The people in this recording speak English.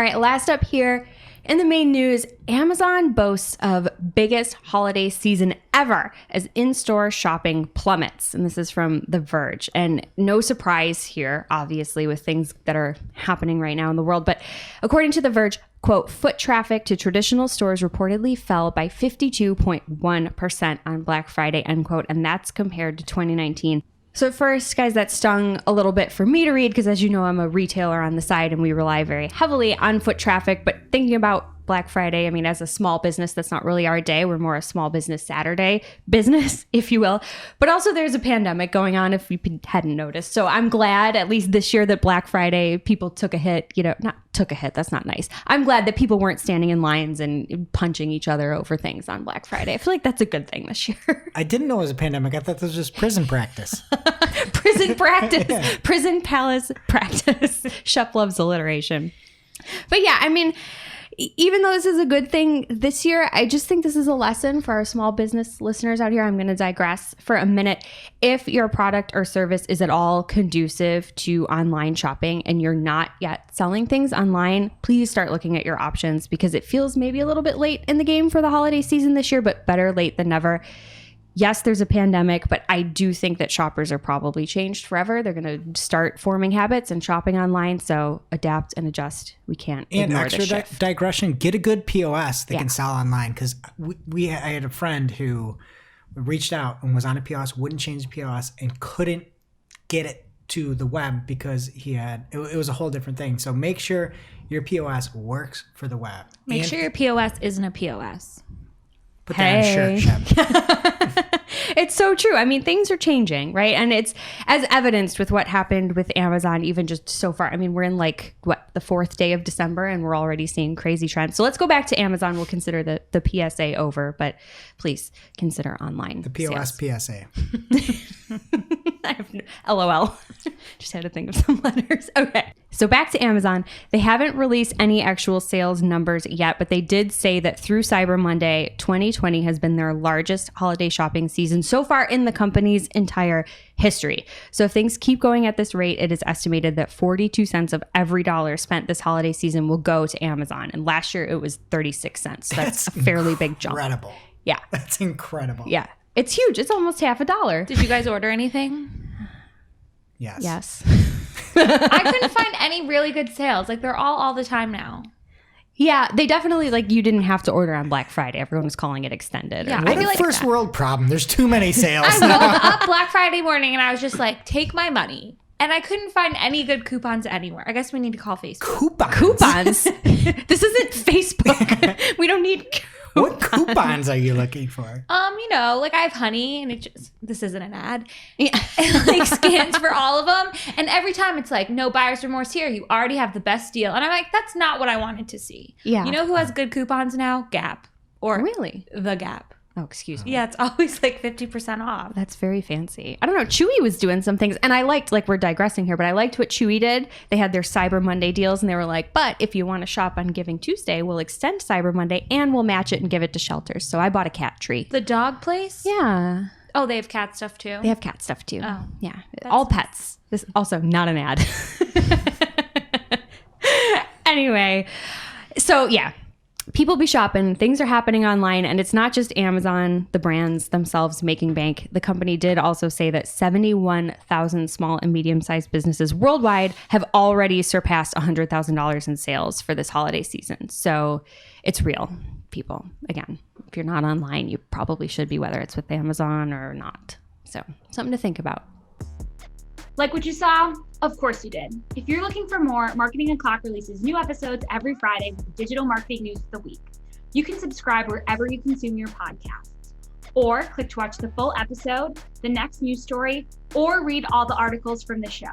All right, last up here in the main news, Amazon boasts of biggest holiday season ever as in-store shopping plummets. And this is from The Verge. And no surprise here, obviously, with things that are happening right now in the world. But according to The Verge, quote, foot traffic to traditional stores reportedly fell by 52.1% on Black Friday, end quote. And that's compared to 2019. So at first, guys, that stung a little bit for me to read because, as you know, I'm a retailer on the side and we rely very heavily on foot traffic. But thinking about Black Friday, I mean, as a small business, that's not really our day. We're more a small business Saturday business, if you will. But also there's a pandemic going on if you hadn't noticed. So I'm glad, at least this year, that Black Friday people took a hit, not took a hit. That's not nice. I'm glad that people weren't standing in lines and punching each other over things on Black Friday. I feel like that's a good thing this year. I didn't know it was a pandemic. I thought this was just prison practice. Prison practice. Yeah. Prison palace practice. Shep loves alliteration. But yeah, I mean, even though this is a good thing this year, I just think this is a lesson for our small business listeners out here. I'm going to digress for a minute. If your product or service is at all conducive to online shopping and you're not yet selling things online, please start looking at your options because it feels maybe a little bit late in the game for the holiday season this year, but better late than never. Yes, there's a pandemic, but I do think that shoppers are probably changed forever. They're going to start forming habits and shopping online. So adapt and adjust. We can't ignore this shift. And digression, get a good POS that can sell online. Because I had a friend who reached out and was on a POS, wouldn't change the POS, and couldn't get it to the web because it was a whole different thing. So make sure your POS works for the web. Make sure your POS isn't a POS. Put that on a shirt, Shep. It's so true. I mean, things are changing, right? And it's as evidenced with what happened with Amazon, even just so far. I mean, we're in the fourth day of December and we're already seeing crazy trends. So let's go back to Amazon. We'll consider the PSA over, but please consider online. The POS sales. PSA. I have LOL. Just had to think of some letters. Okay. So back to Amazon. They haven't released any actual sales numbers yet, but they did say that through Cyber Monday, 2020 has been their largest holiday shopping season so far in the company's entire history. So if things keep going at this rate, it is estimated that 42 cents of every dollar spent this holiday season will go to Amazon. And last year it was 36 cents. So that's a fairly big jump. Incredible. Yeah. That's incredible. Yeah. It's huge. It's almost $50. Did you guys order anything? Yes. I couldn't find any really good sales. They're all the time now. Yeah, they definitely, you didn't have to order on Black Friday. Everyone was calling it extended. Yeah, I feel like first world problem. There's too many sales. I woke up Black Friday morning and I was just like, take my money. And I couldn't find any good coupons anywhere. I guess we need to call Facebook. Coupons? This isn't Facebook. We don't need What coupons are you looking for? I have Honey, and this isn't an ad. Yeah. It scans for all of them, and every time it's like, no buyer's remorse here. You already have the best deal, and I'm like, that's not what I wanted to see. Yeah. You know who has good coupons now? Gap. Or really? The Gap. Oh, excuse me. Yeah, it's always 50% off. That's very fancy. I don't know. Chewy was doing some things, and I liked, we're digressing here, but I liked what Chewy did. They had their Cyber Monday deals, and they were like, but if you want to shop on Giving Tuesday, we'll extend Cyber Monday, and we'll match it and give it to shelters. So I bought a cat tree. The dog place? Yeah. Oh, they have cat stuff too? They have cat stuff too. Oh. Yeah. All pets. This also not an ad. Anyway, so yeah. People be shopping, things are happening online, and it's not just Amazon, the brands themselves making bank. The company did also say that 71,000 small and medium-sized businesses worldwide have already surpassed $100,000 in sales for this holiday season. So it's real, people. Again, if you're not online, you probably should be, whether it's with Amazon or not. So something to think about. Like what you saw? Of course you did. If you're looking for more, Marketing O'Clock releases new episodes every Friday with the digital marketing news of the week. You can subscribe wherever you consume your podcasts, or click to watch the full episode, the next news story, or read all the articles from the show.